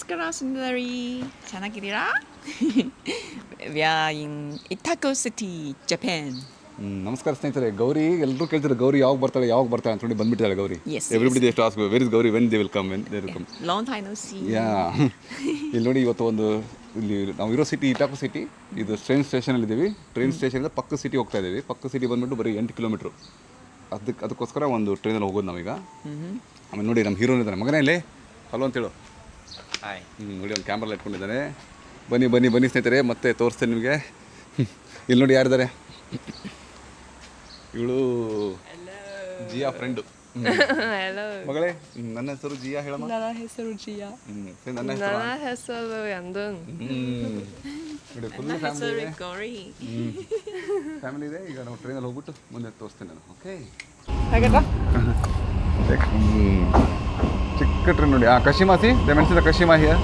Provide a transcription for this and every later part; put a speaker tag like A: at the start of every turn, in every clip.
A: ನಮಸ್ಕಾರ ಸುಂದರಿ ಚೆನ್ನಾಗಿದ್ದೀರಾ? We are in Itaco City, Japan.
B: ನಮಸ್ಕಾರ ಸ್ನೇಹಿತರೆ. ಗೌರಿ ಎಲ್ಲರೂ ಕೇಳ್ತಾರೆ ಗೌರಿ ಯಾವಾಗ ಬರ್ತಾಳೆ ಅಂತ ನೋಡಿ ಬಂದ್ಬಿಟ್ಟಿದ್ದಾಳೆ ಗೌರಿ.
A: Yes,
B: ಎವ್ರಿಬಡಿ ಎಷ್ಟು ask where is Gauri when they will come
A: Long time no see.
B: ಇಲ್ಲಿ ನೋಡಿ ಇವತ್ತು ಒಂದು ಇಲ್ಲಿ ನಾವು ಇರೋ ಸಿಟಿ ಇಟಾಕೋ ಸಿಟಿ, ಇದು ಟ್ರೈನ್ ಸ್ಟೇಷನಲ್ಲಿ ಇದ್ದೀವಿ. ಟ್ರೈನ್ ಸ್ಟೇಷನಿಂದ ಪಕ್ಕ ಸಿಟಿ ಹೋಗ್ತಾ ಇದ್ದೀವಿ. ಪಕ್ಕ ಸಿಟಿ ಬಂದ್ಬಿಟ್ಟು ಬರೀ 8 ಕಿಲೋಮೀಟ್ರು. ಅದಕ್ಕೋಸ್ಕರ ಒಂದು ಟ್ರೈನಲ್ಲಿ ಹೋಗೋದು ನಾವೀಗ. ಆಮೇಲೆ ನೋಡಿ ನಮ್ಮ ಹೀರೋನ್ ಇದ್ದಾನೆ, ಮಗನೇ ಇಲ್ಲಿ ಹಲೋ ಅಂತೇಳು.
C: ಹಾಯ್.
B: ನೋಡಿ ಒಂದು ಕ್ಯಾಮ್ರಲ್ಲಿ ಇಟ್ಕೊಂಡಿದ್ದಾನೆ. ಬನ್ನಿ ಸ್ನೇಹಿತರೆ, ಮತ್ತೆ ತೋರಿಸ್ತೇನೆ ನಿಮಗೆ. ಇಲ್ಲಿ ನೋಡಿ ಯಾರಿದ್ದಾರೆ, ಇವಳು ಜಿಯಾ ಫ್ರೆಂಡು. ಮಗಳೇ, ನನ್ನ ಹೆಸರು ಜಿಯಾ ಹೇಳಮ್ಮ.
D: ನನ್ನ ಹೆಸರು ಜಿಯಾ.
B: ನನ್ನ
D: ಹೆಸರು ಯಾಂದನ್.
B: ನೋಡಿ ಫುಲ್ ಫ್ಯಾಮಿಲಿ ಇದೆ. ಫ್ಯಾಮಿಲಿ ಇದೆ. ಈಗ ನಾವು ಟ್ರೈನಲ್ಲಿ ಹೋಗ್ಬಿಟ್ಟು ಮುಂದೆ ತೋರಿಸ್ತೇನೆ ನಾನು. ಓಕೆ, ಚಿಕ್ಕ ಟ್ರೈನ್ ನೋಡಿ. Kashima see they mention the Kashima here.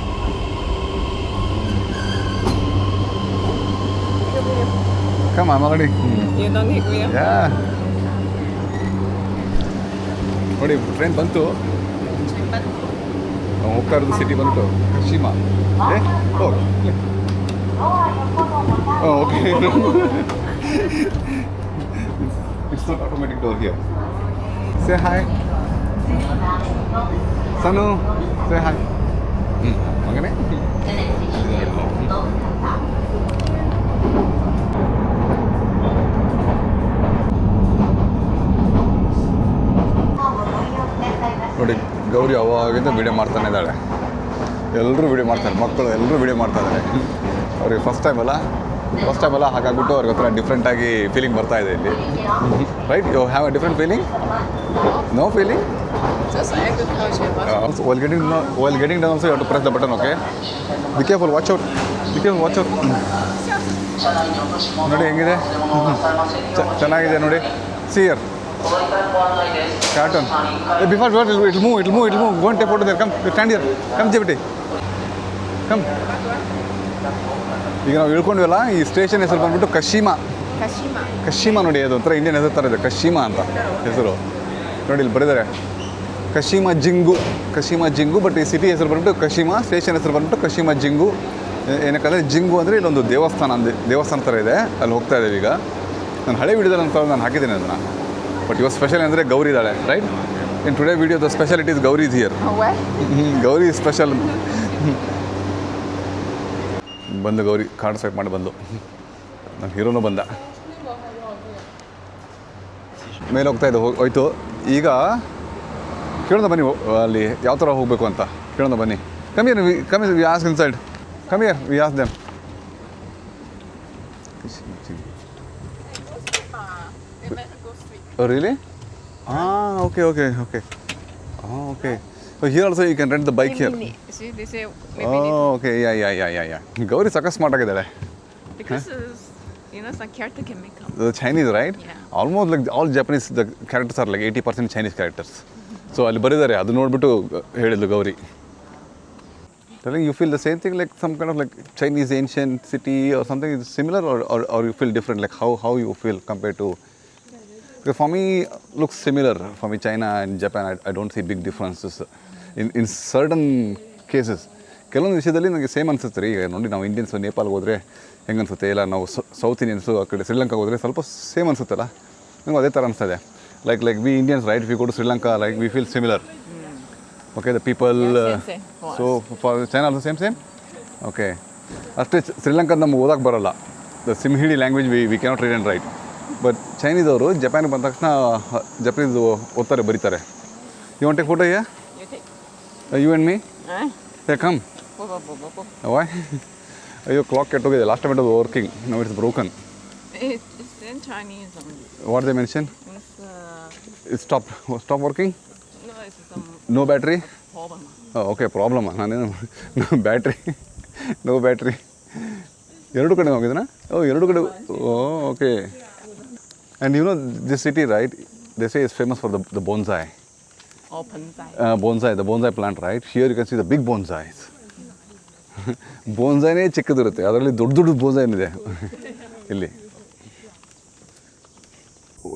B: Come on, already.
D: You don't need me.
B: Yeah. ನೋಡಿ ಟ್ರೈನ್ ಬಂತು. ನಾವು ಹೋಗ್ತಾ ಇರೋದು ಸಿಟಿ ಬಂತು Kashima. Okay. It's not automatic door here. Say hi. Sanu, say hi. ಮಗನೇ. ನೋಡಿ ಗೌರಿ ಅವಾಗಿಂದ ವೀಡಿಯೋ ಮಾಡ್ತಾನೆ ಇದ್ದಾಳೆ. ಎಲ್ಲರೂ ವೀಡಿಯೋ ಮಾಡ್ತಾರೆ, ಮಕ್ಕಳು ಎಲ್ಲರೂ ವೀಡಿಯೋ ಮಾಡ್ತಾ ಇದ್ದಾರೆ. ಅವ್ರಿಗೆ ಫಸ್ಟ್ ಟೈಮ್ ಅಲ್ಲ ಹಾಗಾಗ್ಬಿಟ್ಟು ಅವ್ರಿಗೆ ಹತ್ರ ಡಿಫ್ರೆಂಟಾಗಿ ಫೀಲಿಂಗ್ ಬರ್ತಾ ಇದೆ ಇಲ್ಲಿ. Right, you have a different feeling? No feeling?
D: Just agriculture.
B: While getting down also you have to press the button, okay? Be careful, watch out. ನೋಡಿ ಹೆಂಗಿದೆ, ಚೆನ್ನಾಗಿದೆ ನೋಡಿ. See here. Cartoon. Before it will move. Go and take photo there. Come, stand here. Come, Jibiti. Come. ಈಗ ನಾವು ಇಳ್ಕೊಂಡ್ವಲ್ಲ, ಈ station ಹೆಸರು ಬಂದ್ಬಿಟ್ಟು ಕಶಿಮಾ ನೋಡಿ. ಅದು ಒಂಥರ ಇಂಡಿಯನ್ ಹೆಸರು ಥರ ಇದೆ, ಕಶಿಮಾ ಅಂತ ಹೆಸರು. ನೋಡಿ ಇಲ್ಲಿ ಬರೆದಿದ್ದಾರೆ ಕಶಿಮಾ ಜಿಂಗು. ಬಟ್ ಈ ಸಿಟಿ ಹೆಸರು ಬಂದ್ಬಿಟ್ಟು ಕಶಿಮಾ, ಸ್ಟೇಷನ್ ಹೆಸರು ಬಂದ್ಬಿಟ್ಟು ಕಶಿಮಾ ಜಿಂಗು. ಏನಕ್ಕಂದರೆ ಜಿಂಗು ಅಂದರೆ ಇಲ್ಲೊಂದು ದೇವಸ್ಥಾನ ಥರ ಇದೆ, ಅಲ್ಲಿ ಹೋಗ್ತಾ ಇದ್ದೀವಿ ಈಗ. ನಾನು ಹಳೆ ವಿಡಿಯೋದಲ್ಲಿ ನಾನು ಹಾಕಿದ್ದೀನಿ ಅದನ್ನು. ಬಟ್ ಇವಾಗ ಸ್ಪೆಷಲ್ ಅಂದರೆ ಗೌರಿ ಇದ್ದಾಳೆ, right? In today video the speciality is Gauri is here. Gauri special. ಬಂದು ಗೌರಿ ಕಾರ್ಡ್ ಸ್ವೈಪ್ ಮಾಡಿ ಬಂದು. ನನ್ನ ಹೀರೋನು ಬಂದ, ಮೇಲೆ ಹೋಯ್ತು. ಈಗ ಕೇಳೋಣ ಬನ್ನಿ, ಅಲ್ಲಿ ಯಾವ ಥರ ಹೋಗಬೇಕು ಅಂತ ಕೇಳೋಣ ಬನ್ನಿ. Come here V ask inside. Come here V ask them. Oh, really? Okay. Okay. So here also you can rent the bike here.
D: See, they say
B: Okay. Yeah. Gauri sakas smart ಆಗಿದ್ದಾಳೆ.
D: because some character can make up.
B: The Chinese, right?
D: Yeah.
B: Almost like all Japanese, the characters are like 80% Chinese characters. So ಅಲ್ಲಿ ಬರೆದಿದ್ದಾರೆ, ಅದು ನೋಡ್ಬಿಟ್ಟು ಹೇಳಿದ್ಲು Gauri. Telling you feel the same thing, like some kind of like Chinese ancient city or something is similar, or you feel different, like how you feel compared to? Because for me, looks similar. For me, China and Japan, I don't see big differences in certain cases. ಕೆಲವೊಂದು ವಿಷಯದಲ್ಲಿ ನನಗೆ same ಅನಿಸುತ್ತೆ ರೀ. ಈಗ ನೋಡಿ, ನಾವು Indians ನೇಪಾಲ್ಗೆ ಹೋದರೆ ಹೆಂಗೆ ಅನಿಸುತ್ತೆ, ಇಲ್ಲ ನಾವು ಸೌತ್ ಇಂಡಿಯನ್ಸು ಆ ಕಡೆ ಶ್ರೀಲಂಕಾಗೆ ಹೋದರೆ ಸ್ವಲ್ಪ ಸೇಮ್ ಅನಿಸುತ್ತಲ್ಲ, ನನಗೂ ಅದೇ ಥರ ಅನಿಸ್ತದೆ. Like we Indians, right, we go to Sri Lanka, like we feel similar. Okay, the people.
D: Same.
B: So for China also same. Okay. ಅಷ್ಟೇ ಶ್ರೀಲಂಕಾದ ನಮ್ಗೆ ಓದಕ್ಕೆ ಬರೋಲ್ಲ. The Sinhala language we cannot read and write. But Chinese ಅವರು ಜಪಾನ್ಗೆ ಬಂದ ತಕ್ಷಣ ಜಪನೀಸ್ ಓದ್ತಾರೆ, ಬರೀತಾರೆ. You want take photo here? You and me? Come. Why? ಅಯ್ಯೋ, ಕ್ಲಾಕ್ ಕೆಟ್ಟೋಗಿದೆ. Last time it was working, now it's broken.
D: It's in Chinese only.
B: What they mention? It's stop working?
D: No, it's some
B: No battery?
D: problem.
B: Okay, problem. ನಾನೇನು no battery. ಎರಡು ಕಡೆ ಹೋಗಿದ್ದನಾ? ಎರಡು ಕಡೆ. Okay. And you know this city, right, they say is famous for the bonsai. The bonsai plant, right? Here you can see the big bonsais. ಬೋನ್ಸಾಯ್ನೇ ಚಿಕ್ಕದಿರುತ್ತೆ, ಅದರಲ್ಲಿ ದೊಡ್ಡ bonsai ಏನಿದೆ ಇಲ್ಲಿ.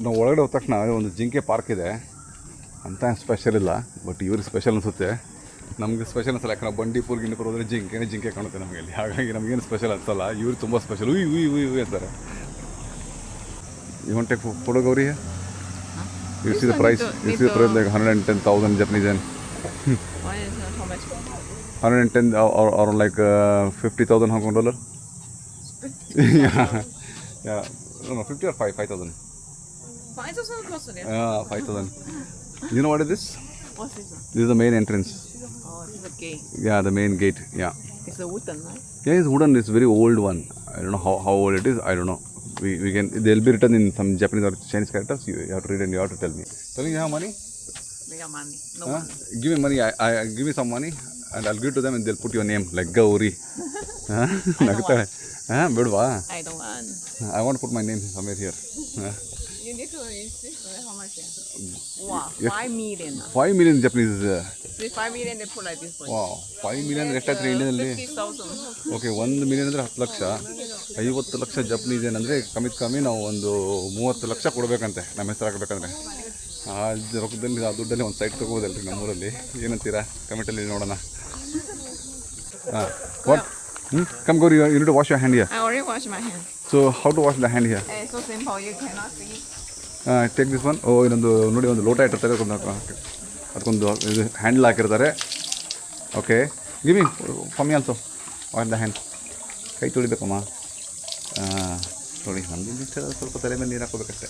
B: ನಾವು ಒಳಗಡೆ ಹೋದ ತಕ್ಷಣ ಒಂದು ಜಿಂಕೆ ಪಾರ್ಕ್ ಇದೆ ಅಂತ ಸ್ಪೆಷಲ್ ಇಲ್ಲ, ಬಟ್ ಇವ್ರಿಗೆ ಸ್ಪೆಷಲ್ ಅನಿಸುತ್ತೆ. ನಮಗೆ ಸ್ಪೆಷಲ್ ಅನ್ಸಲ್ಲ, ಯಾಕಂದ್ರೆ ಬಂಡೀಪುರ್ ಗಿಂಡಿಪುರ್ ಹೋದರೆ ಜಿಂಕೆ ಕಾಣುತ್ತೆ ನಮಗೆ ಅಲ್ಲಿ. ಹಾಗಾಗಿ ನಮಗೇನು ಸ್ಪೆಷಲ್ ಅನ್ಸಲ್ಲ. ಇವ್ರು ತುಂಬ ಸ್ಪೆಷಲ್, ಉಯ್ ಉಯ್ ಉಯ್ ಉಯ್ ಅಂತಾರೆ. You want to take photo, Gauri, here? You see the price? You see the price like 110,000 Japanese yen.
A: Why is it how much?
B: 110 or like 50,000 Hong Kong dollar. Yeah, yeah. No, 50 or 5,000.
A: 5,000 cost it.
B: Yeah, 5,000. You know what is this?
A: What's this one?
B: This is the main entrance.
A: Oh, this is a gate.
B: Yeah, the main gate. Yeah.
A: It's a wooden, right?
B: Yeah, it's wooden. It's very old one. I don't know how old it is. I don't know. We can. They'll be written in some Japanese or Chinese characters. You have to read and you have to tell me. Telling you have money?
A: We got money. No
B: Huh?
A: money.
B: Give me money. I give me some money and I'll give it to them and they'll put your name like Gauri. Huh?
A: want.
B: Huh? Bidwa.
A: I don't want.
B: I want to put my name somewhere here. Huh?
A: You need to insist how much? Wow,
B: Yes.
A: 5 million.
B: 5 million Japanese.
A: See, 5 million they put like this for you.
B: Wow. 5 million ಎಷ್ಟಾಯ್ತು ಇಂಡಿಯಾದಲ್ಲಿ?
A: 50,000.
B: Okay, 1 million ಅಂದರೆ 10 lakh. 50 lakh Japanese ಏನಂದರೆ ಕಮ್ಮಿ ನಾವು ಒಂದು 30 ಲಕ್ಷ ಕೊಡಬೇಕಂತೆ ನಮ್ಮ ಹೆಸರು ಹಾಕಬೇಕಂದ್ರೆ. ಆ ರೊಕ್ಕದಲ್ಲಿ ಆ ದುಡ್ಡಲ್ಲಿ ಒಂದು ಸೈಟ್ ತೊಗೋಬೋದಲ್ರಿ ನಮ್ಮೂರಲ್ಲಿ. ಏನಂತೀರಾ ಕಮೆಂಟಲ್ಲಿ ನೋಡೋಣ. ಹಾಂ, what? Come Gauri, you need to wash your hand here.
A: I already washed my hands.
B: So how to wash the hand here?
A: It's so simple, you cannot see.
B: Take this one. ಇನ್ನೊಂದು ನೋಡಿ, ಒಂದು ಲೋಟ ಇಟ್ಟಿರ್ತಾರೆ, ಅದಕ್ಕೊಂದು ಇದು handle ಹಾಕಿರ್ತಾರೆ. Okay, give me for me also wash the hand. ಕೈ ತೊಳಿಬೇಕಮ್ಮ. ನೋಡಿ, ನಮಗೆ ಸ್ವಲ್ಪ ತಲೆ ಮೇಲೆ ನೀರು ಹಾಕೋಬೇಕಷ್ಟೆ.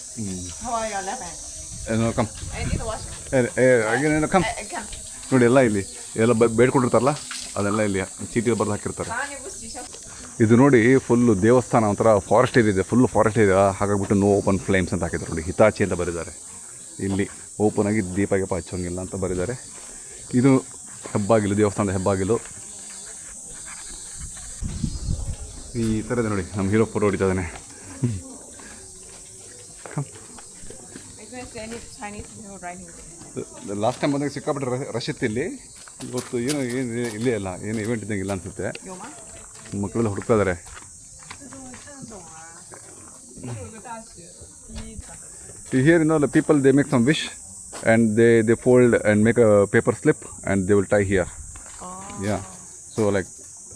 A: How are your left hand?
B: Come
A: I need to wash.
B: Come.
A: I can't.
B: ನೋಡಿ, ಎಲ್ಲ ಇಲ್ಲಿ ಎಲ್ಲ ಬೇಡ್ಕೊಂಡಿರ್ತಾರಲ್ಲ, ಅದೆಲ್ಲ ಇಲ್ಲಿ ಚೀಟಿ ಬರೆದು ಹಾಕಿರ್ತಾರೆ. ಇದು ನೋಡಿ, ಫುಲ್ಲು ದೇವಸ್ಥಾನ ಒಂಥರ ಫಾರೆಸ್ಟ್ ಏರಿಯಾ ಇದೆ, ಫುಲ್ಲು ಫಾರೆಸ್ಟ್ ಏರಿಯಾ. ಹಾಗಾಗ್ಬಿಟ್ಟು ನೋ ಓಪನ್ ಫ್ಲೇಮ್ಸ್ ಅಂತ ಹಾಕಿದ್ದಾರೆ ನೋಡಿ. ಹಿತಾಚಿ ಅಂತ ಬರೆದಿದ್ದಾರೆ ಇಲ್ಲಿ. ಓಪನ್ ಆಗಿ ದೀಪ ಹಚ್ಚೋಂಗಿಲ್ಲ ಅಂತ ಬರೆದಿದ್ದಾರೆ. ಇದು ಹೆಬ್ಬಾಗಿಲು, ದೇವಸ್ಥಾನದ ಹೆಬ್ಬಾಗಿಲು. ಈ ಥರ ಇದೆ ನೋಡಿ. ನಮ್ಮ ಹೀರೋ ಫೋಟೋ ಹೊಡಿತಾ ಇದ್ದಾನೆ. ಲಾಸ್ಟ್ ಟೈಮ್ ಬಂದಾಗ ಸಿಕ್ಕಾಪಟ್ಟೆ ರಶ್ ಇತ್ತು ಇಲ್ಲಿ. ಇವತ್ತು ಏನು ಇಲ್ಲೇ ಅಲ್ಲ, ಏನು ಇವೆಂಟ್ ಇದ್ದಂಗೆ ಇಲ್ಲ ಅನಿಸುತ್ತೆ. ಮಕ್ಕಳೆಲ್ಲ ಹುಡುಕ್ತಾ ಇದ್ದಾರೆ. Here, the people, they make some wish and they fold and make a paper slip and they will tie here. Yeah. So like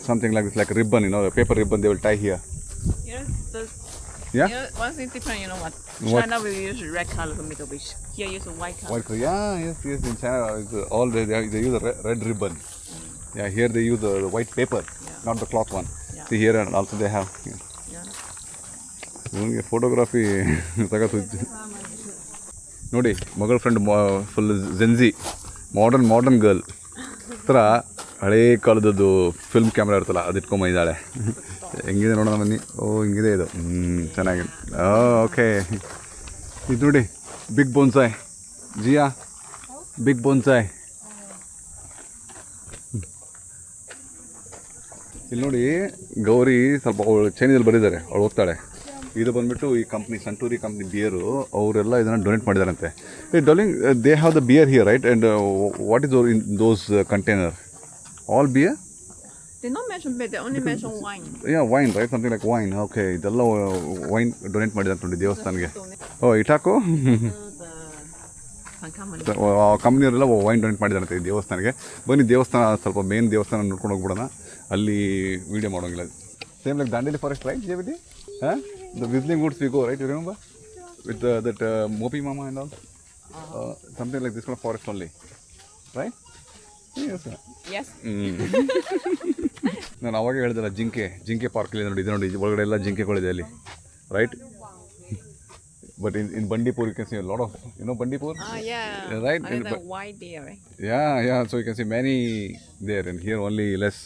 B: something like this, like a ribbon, a paper ribbon they will tie here. Yeah?
A: One thing different, you know what?
B: What?
A: China will use red color to make a wish. Here use a white color.
B: White color. Yeah, yes. In China, they use a red ribbon. Yeah, here they use the white paper, not the cloth one.
A: Yeah.
B: See here, and also they have.
A: Yeah.
B: ಇವನಿಗೆ photography ತಗೋತು. ನೋಡಿ, ಮಗಳ friend full Gen Z, modern girl ಥರ ಹಳೇ ಕಾಲದದ್ದು film camera ಇರ್ತಲ್ಲ, ಅದು ಇಟ್ಕೊಂಬಂದಿದ್ದಾಳೆ. ಹೆಂಗಿದೆ ನೋಡೋಣ ಬನ್ನಿ. ಹಿಂಗಿದೆ ಇದು. ಚೆನ್ನಾಗಿದೆ. ಓಕೆ, ಇದು ನೋಡಿ, ಬಿಗ್ ಬೋನ್ಸಾಯ್. ಜಿಯಾ, ಬಿಗ್ ಬೋನ್ಸಾಯ್. ಇಲ್ಲಿ ನೋಡಿ, ಗೌರಿ ಸ್ವಲ್ಪ ಅವಳು ಚೈನೀಸಲ್ಲಿ ಬರೀತಾರೆ, ಅವಳು ಹೋಗ್ತಾಳೆ. ಇದು ಬಂದುಬಿಟ್ಟು ಈ ಕಂಪ್ನಿ, ಸಂಟೂರಿ ಕಂಪ್ನಿ ಬಿಯರು, ಅವರೆಲ್ಲ ಇದನ್ನು ಡೊನೇಟ್ ಮಾಡಿದಾರಂತೆ. Darling, they have the beer here, right? And what is in those container? All beer?
A: They don't mention beer, they only mention wine.
B: Yeah, wine, right? Something like wine. Okay, ಇದೆಲ್ಲ wine donate ಮಾಡಿದ್ದಾರೆ ನೋಡಿ ದೇವಸ್ಥಾನಕ್ಕೆ. ಇಟಾಕು ಕಂಪ್ನಿಯವರೆಲ್ಲ wine donate ಮಾಡಿದಾರಂತೆ ಈ ದೇವಸ್ಥಾನಕ್ಕೆ. ಬನ್ನಿ, ದೇವಸ್ಥಾನ ಸ್ವಲ್ಪ main ದೇವಸ್ಥಾನ ನೋಡ್ಕೊಂಡು ಹೋಗ್ಬಿಡೋಣ. ಅಲ್ಲಿ ವೀಡಿಯೋ ಮಾಡೋಂಗಿಲ್ಲ. Same like Dandeli forest, right JBD? Huh? The whistling woods we go, right? You remember? With that Mopi Mama and all? Something like this kind of forest only. Right? Yes.
A: Yes.
B: ನಾನು ಅವಾಗ ಹೇಳಿದಲ್ಲ, ಜಿಂಕೆ ಪಾರ್ಕಲ್ಲಿ ನೋಡಿ, ಇದು ನೋಡಿ, ಒಳಗಡೆ ಎಲ್ಲ ಜಿಂಕೆಗಳಿದೆ ಅಲ್ಲಿ, right? But in Bandipur you can see a lot of, Bandipur?
A: Yeah.
B: Right?
A: The white deer, right?
B: Yeah. So you can see many there, and here only less.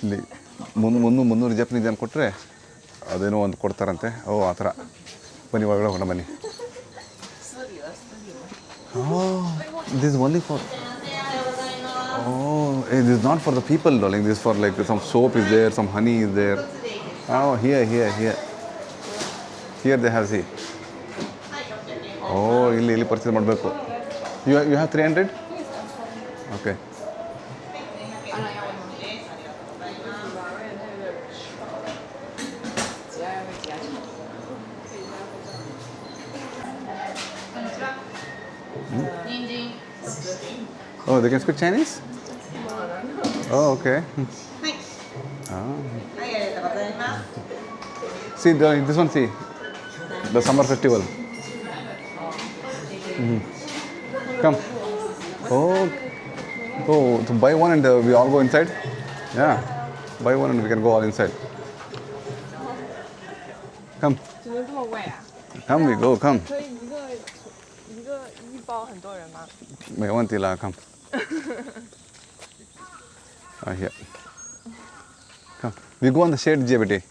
B: ಇಲ್ಲಿ 300 ಜಪನೀಸ್ ಏನು ಕೊಟ್ಟರೆ ಅದೇನೋ ಒಂದು ಕೊಡ್ತಾರಂತೆ. ಆ ಥರ. ಬನ್ನಿ, ಒಳಗಡೆ ಹೋಗೋಣ ಬನ್ನಿ. This is only for... this is not for the people, darling. This is for like some soap is there, some honey is there. Here. Here they have, see. ಇಲ್ಲಿ ಪರ್ಚೇಸ್ ಮಾಡಬೇಕು. You have 300? Okay. Oh, they can speak Chinese? Oh, okay. See, this one, see. The summer festival. Come. Oh, oh, so buy one and we all go inside? Yeah. Buy one and we can go all inside. Come.
D: 只能这么喂啊？
B: Come, we go, come.
D: 可以一包很多人吗？
B: 没问题啦 come. Here. Come. We go on the shade, JBT.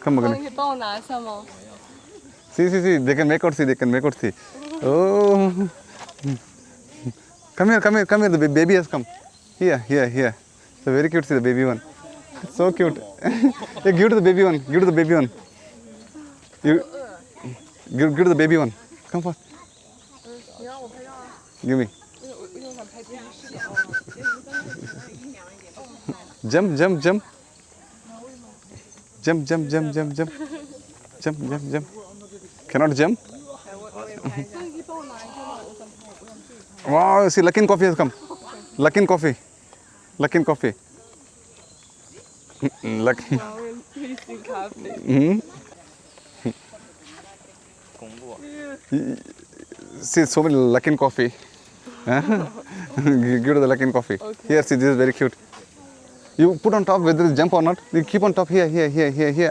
B: Come,
D: 你
B: Magani.
D: 可以帮我拿一下吗？
B: See, they can make out, see, they can make out, see. Oh. Come here, the baby has come. Here. So very cute, see the baby one. So cute. Hey, give to the baby one. You, give to the baby one. Come first.
D: 你让我拍照啊？
B: Give me.
D: 我想拍电视。
B: Jump. Cannot jump? Wow, see, Luckin Coffee has come. Luckin Coffee. Luckin.
D: 我要配型咖啡。
B: See, so many Luckin Coffee. Give to the Luckin Coffee.
D: Okay.
B: Here, see, this is very cute. You put on top whether it's jump or not. You keep on top here.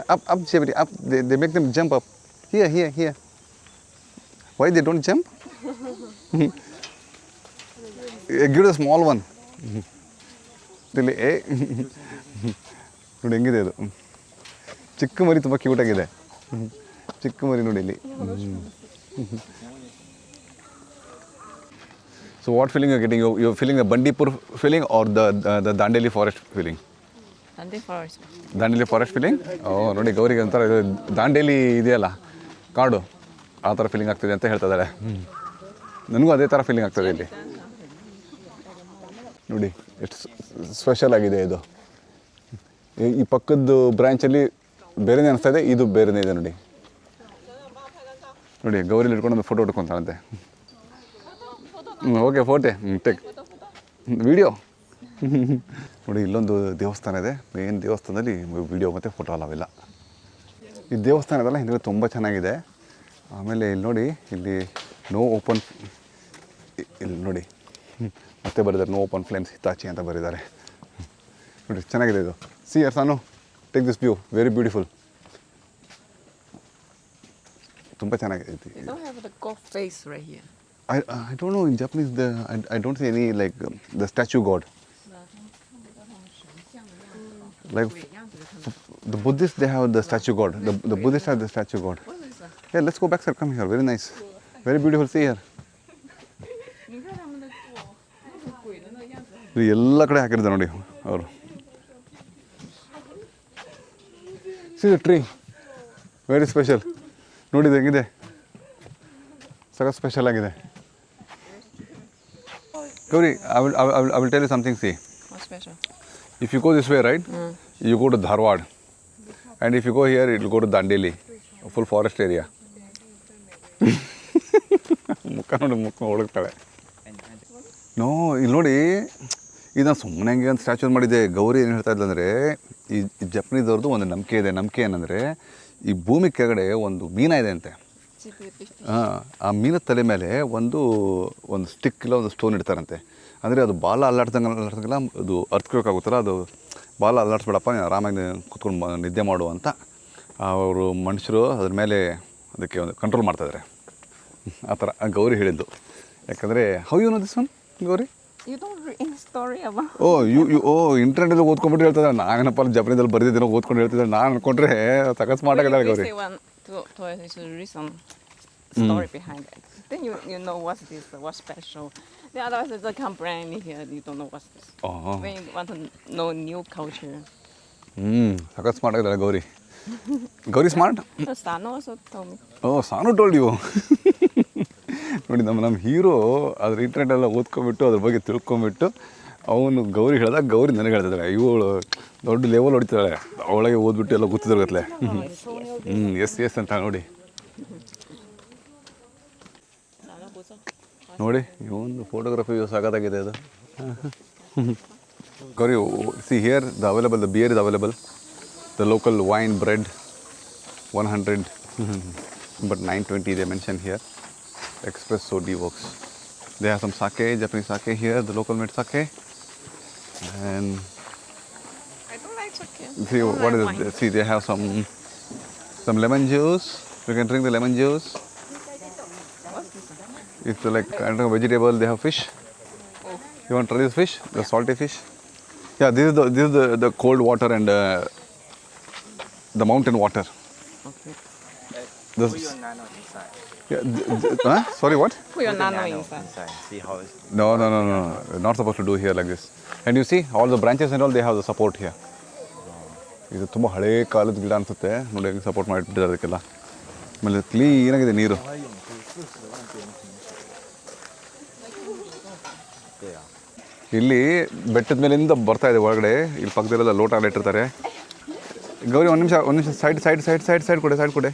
B: Up, Shabiri, up. They make them jump up. Here. Why they don't jump? Give the small one. Really, ನೋಡಿ ಹೆಂಗಿದೆ ಇದು ಚಿಕ್ಕ ಮರಿ ತುಂಬ cute ಆಗಿದೆ ಚಿಕ್ಕ ಮರಿ ನೋಡಿ ಇಲ್ಲಿ So what feeling you're getting? You're feeling the Bandipur feeling or the Dandeli forest feeling?
D: Dandeli forest.
B: Dandeli forest feeling? Oh, ನೋಡಿ ಗೌರಿಗೆ ಒಂಥರ ದಾಂಡೇಲಿ ಇದೆಯಲ್ಲ ಕಾಡು ಆ ಥರ ಫೀಲಿಂಗ್ ಆಗ್ತಿದೆ ಅಂತ ಹೇಳ್ತಾ ಇದ್ದಾಳೆ ನನಗೂ ಅದೇ ಥರ ಫೀಲಿಂಗ್ ಆಗ್ತದೆ ಇಲ್ಲಿ ನೋಡಿ ಎಷ್ಟು ಸ್ಪೆಷಲ್ ಆಗಿದೆ ಇದು ಈ ಪಕ್ಕದ ಬ್ರಾಂಚಲ್ಲಿ ಬೇರೆನೇ ಅನಿಸ್ತಾ ಇದೆ ಇದು ಬೇರೆನೇ ಇದೆ ನೋಡಿ ನೋಡಿ ಗೌರಿಲಿ ಇಟ್ಕೊಂಡು ಒಂದು ಫೋಟೋ ಹೊಡ್ಕೊತಾಳಂತೆ ಓಕೆ ಫೋಟೆ ಟೇಕ್ ವಿಡಿಯೋ ನೋಡಿ ಇಲ್ಲೊಂದು ದೇವಸ್ಥಾನ ಇದೆ ಮೇನ್ ದೇವಸ್ಥಾನದಲ್ಲಿ ವಿಡಿಯೋ ಮತ್ತು ಫೋಟೋ ಅವೆಲ್ಲ ಈ ದೇವಸ್ಥಾನ ಇದೆಲ್ಲ ಹಿಂದೆ ತುಂಬ ಚೆನ್ನಾಗಿದೆ ಆಮೇಲೆ ಇಲ್ಲಿ ನೋಡಿ ಇಲ್ಲಿ ನೋ ಓಪನ್ ಇಲ್ಲಿ ನೋಡಿ ಮತ್ತೆ ಬರೆದಿದ್ದಾರೆ ನೋ ಓಪನ್ ಫ್ಲೇಮ್ಸ್ ಹಿತಾಚಿ ಅಂತ ಬರೆದಿದ್ದಾರೆ ನೋಡಿ ಚೆನ್ನಾಗಿದೆ ಇದು see here Sano take this view very beautiful ತುಂಬ ಚೆನ್ನಾಗಿದೆ
D: They don't have the god face right here.
B: I don't know in Japanese I don't see any like the statue god like the Buddhists they have the statue god the Buddhists have the statue god yeah let's go back sir come here very nice very beautiful see here ಎಲ್ಲ ಕಡೆ ಹಾಕಿರ್ತಾರೆ ನೋಡಿ ಅವರು see the tree very special ನೋಡಿ ಹೆಂಗಿದೆ ಸಖತ್ special ಆಗಿದೆ Gauri, I will tell you something, see.
D: What's special?
B: If you go this way, right, you go to Dharwad. And if you go here, it will go to Dandeli, a full forest area. ಮುಖ ಹೊಡಗ್ತಾಳೆ no ಇಲ್ಲಿ ನೋಡಿ ಇದನ್ನು ಸುಮ್ಮನೆ ಹಂಗೆ ಒಂದು statue ಮಾಡಿದೆ ಗೌರಿ ಏನು ಹೇಳ್ತಾ ಇದ್ದಂದರೆ ಈ ಜಪನೀಸವ್ರದ್ದು ಒಂದು ನಂಬಿಕೆ ಏನಂದರೆ ಈ ಭೂಮಿ ಕೆಳಗಡೆ ಒಂದು ಮೀನ ಇದೆ ಅಂತೆ ಆ ಮೀನ ತಲೆ ಮೇಲೆ ಒಂದು ಸ್ಟಿಕ್ ಇಲ್ಲ ಒಂದು ಸ್ಟೋನ್ ಇಡ್ತಾರಂತೆ ಅಂದರೆ ಅದು ಬಾಲ ಅಲ್ಲಾಡ್ದಂಗೆಲ್ಲ ಅದು ಅರ್ಥಕ್ಕಾಗುತ್ತಲ್ಲ ಅದು ಬಾಲ ಅಲ್ಲಾಡಿಸ್ಬೇಡಪ್ಪ ನೀನು ಆರಾಮಾಗಿ ಕೂತ್ಕೊಂಡು ನಿದ್ದೆ ಮಾಡು ಅಂತ ಅವರು ಮನುಷ್ಯರು ಅದ್ರ ಮೇಲೆ ಅದಕ್ಕೆ ಒಂದು ಕಂಟ್ರೋಲ್ ಮಾಡ್ತಾಯಿದ್ದಾರೆ ಆ ಥರ ಗೌರಿ ಹೇಳಿದ್ದು ಯಾಕಂದರೆ how you know this one Gauri
D: You don't read any story about...
B: ಇಂಟರ್ನೆಟಲ್ಲಿ ಓದ್ಕೊಂಡ್ಬಿಟ್ಟು ಹೇಳ್ತಿದ್ದಾರೆ ನಾನಪ್ಪ ಜಪನೀದಲ್ಲಿ ಬರೆದಿದ್ದೀನೋ ಓದ್ಕೊಂಡು ಹೇಳ್ತಿದ್ದಾರೆ ನಾನು ಅನ್ಕೊಂಡ್ರೆ ಸಖತ್ ಸ್ಮಾರ್ಟ್ ಆಗಿದ್ದಾರೆ Gauri
D: to read some story behind it. Then you know what's special. The otherwise it's come brand new here, you don't know what's this. When you want to know new culture.
B: ಸಖತ್ smart ಆಗಿದ್ದಾರೆ Gauri Gauri smart
D: Sano also told me.
B: Sano told you ನೋಡಿ ನಮ್ಮ hero ಅದ್ರ ಇಂಟರ್ನೆಟೆಲ್ಲ ಓದ್ಕೊಂಬಿಟ್ಟು ಅದ್ರ ಬಗ್ಗೆ ತಿಳ್ಕೊಂಬಿಟ್ಟು ಅವನು ಗೌರಿ ಹೇಳ್ದಾಗ ಗೌರಿ ನನಗೆ ಹೇಳ್ತಿದ್ದಾಳೆ ಇವಳು ದೊಡ್ಡ ಲೆವೆಲ್ ಹೊಡಿತಾಳೆ ಅವಳಿಗೆ ಓದ್ಬಿಟ್ಟು ಎಲ್ಲ ಗೊತ್ತಿದ್ರಗತ್ಲೆ ಎಸ್ ಅಂತ ನೋಡಿ ನೋಡಿ ಇವೊಂದು ಫೋಟೋಗ್ರಫಿ ಸಾಕಾಗಿದೆ ಅದು Gauri, see here, the beer is available. The local wine, bread, 100, but 920 they mention here. Espresso D works. They have some sake, Japanese sake here, the local made sake. And
D: I don't like sake.
B: see,
D: I don't
B: what
D: like
B: is it?
D: wine.
B: See, they have some lemon juice. You can drink the lemon juice.
D: What's this?
B: It's like kind of vegetable. They have fish.
D: Oh.
B: You want to try this fish? The salty fish. Yeah, this is the cold water and the mountain water.
D: Okay.
B: This,
C: Put your nano inside.
B: yeah, huh? Sorry, what?
D: Put your
C: Put the
D: nano inside.
C: See how it's.
B: No. We're not supposed to do here like this. And you see, all the branches and all, they have the support here. ಇದು ತುಂಬ ಹಳೇ ಕಾಲದ ಗಿಡ ಅನಿಸುತ್ತೆ ನೋಡಿ ಹೆಂಗೆ support ಮಾಡಿಬಿಟ್ಟಿದ್ದಾರೆ ಅದಕ್ಕೆಲ್ಲ ಆಮೇಲೆ ಕ್ಲೀನಾಗಿದೆ ನೀರು ಇಲ್ಲಿ ಬೆಟ್ಟದ ಮೇಲಿಂದ ಬರ್ತಾ ಇದೆ ಒಳಗಡೆ ಇಲ್ಲಿ ಪಕ್ಕದಲ್ಲೆಲ್ಲ ಲೋಟ ಎಲ್ಲ ಇಟ್ಟಿರ್ತಾರೆ ಗೌರಿ ಒಂದು ನಿಮಿಷ ಸೈಡ್ ಕೊಡೆ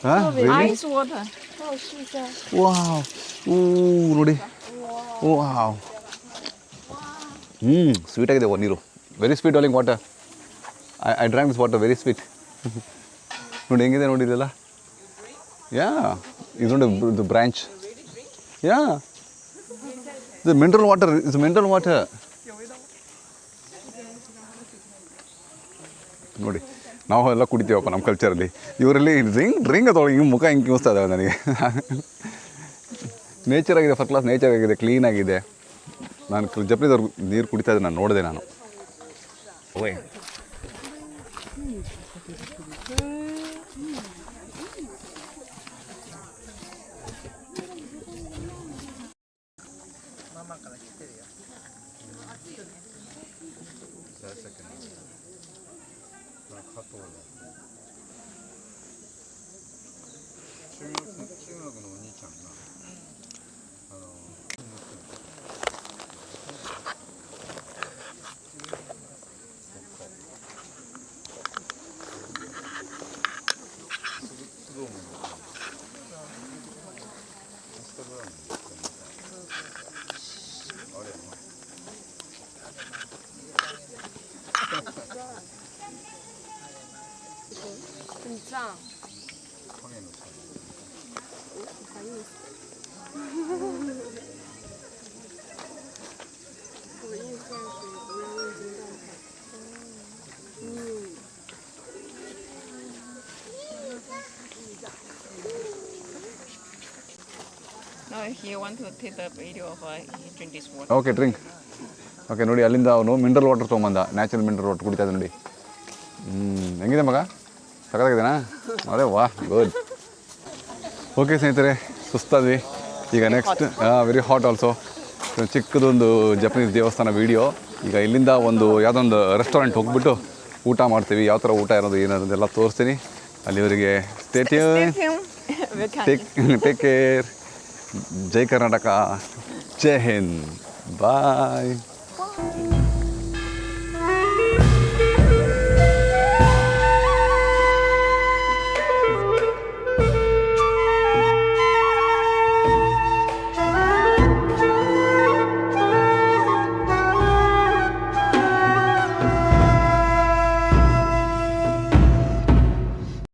B: ಹಾಂ
D: Ice water.
B: ವಾವ್ ನೋಡಿ ವಾವ್ ಸ್ವೀಟ್ ಆಗಿದೆ ನೀರು ವೆರಿ ಸ್ವೀಟ್ ಆಲಿಂಗ್ water I drank this water very sweet ನೋಡಿ ಹೆಂಗಿದೆ ನೋಡಿ ಇದೆಲ್ಲ ಯಾ ಇದು ನೋಡಿ ಬ್ರಾಂಚ್ ಯಾ ಇದು ಮಿನರಲ್ ವಾಟರ್ ನೋಡಿ ನಾವು ಎಲ್ಲ ಕುಡಿತೀವಪ್ಪ ನಮ್ಮ ಕಲ್ಚರಲ್ಲಿ ಇವರಲ್ಲಿ ಡ್ರಿಂಕ್ ಅದೊಳಗೆ ಹಿಂಗೆ ಮುಖ ಹಿಂಗೆ ಕಿವಿಸ್ತಾ ಇದ್ದಾವೆ ನನಗೆ ನೇಚರ್ ಆಗಿದೆ ಫಸ್ಟ್ ಕ್ಲಾಸ್ ನೇಚರ್ ಆಗಿದೆ ಕ್ಲೀನ್ ಆಗಿದೆ ನಾನು ಜಪನೀಸ್ ನೀರು ಕುಡಿತಾ ಇದ್ದೆ ನಾನು ನೋಡಿದೆ ನಾನು
D: Now he want to take the video of he drink this water.
B: Okay drink okay ನೋಡಿ ಅಲ್ಲಿಂದ ಅವನು ಮಿನರಲ್ ವಾಟರ್ ತೊಗೊಂಬಂದ ನ್ಯಾಚುರಲ್ ಮಿನರಲ್ ವಾಟರ್ ಕುಡಿತಾ ನೋಡಿ ಹೆಂಗಿದೆ ಮಗ ಸಖತ್ತಾಗಿದೆನಾ ಅದೇ ವಾ ಗುಡ್ ಓಕೆ ಸ್ನೇಹಿತರೆ ಸುಸ್ತಾದ್ವಿ ಈಗ ನೆಕ್ಸ್ಟ್ ವೆರಿ ಹಾಟ್ ಆಲ್ಸೋ ಚಿಕ್ಕದೊಂದು ಜಪನೀಸ್ ದೇವಸ್ಥಾನ ವೀಡಿಯೋ ಈಗ ಇಲ್ಲಿಂದ ಯಾವುದೋ ಒಂದು ರೆಸ್ಟೋರೆಂಟ್ ಹೋಗ್ಬಿಟ್ಟು ಊಟ ಮಾಡ್ತೀವಿ ಯಾವ ಥರ ಊಟ ಇರೋದು ಏನಾರೋದೆಲ್ಲ ತೋರಿಸ್ತೀನಿ ಅಲ್ಲಿವರೆಗೆ ಟೇಕ್ ಕೇರ್ ಜೈ ಕರ್ನಾಟಕ ಜೈ ಹಿಂದ್ ಬಾಯ್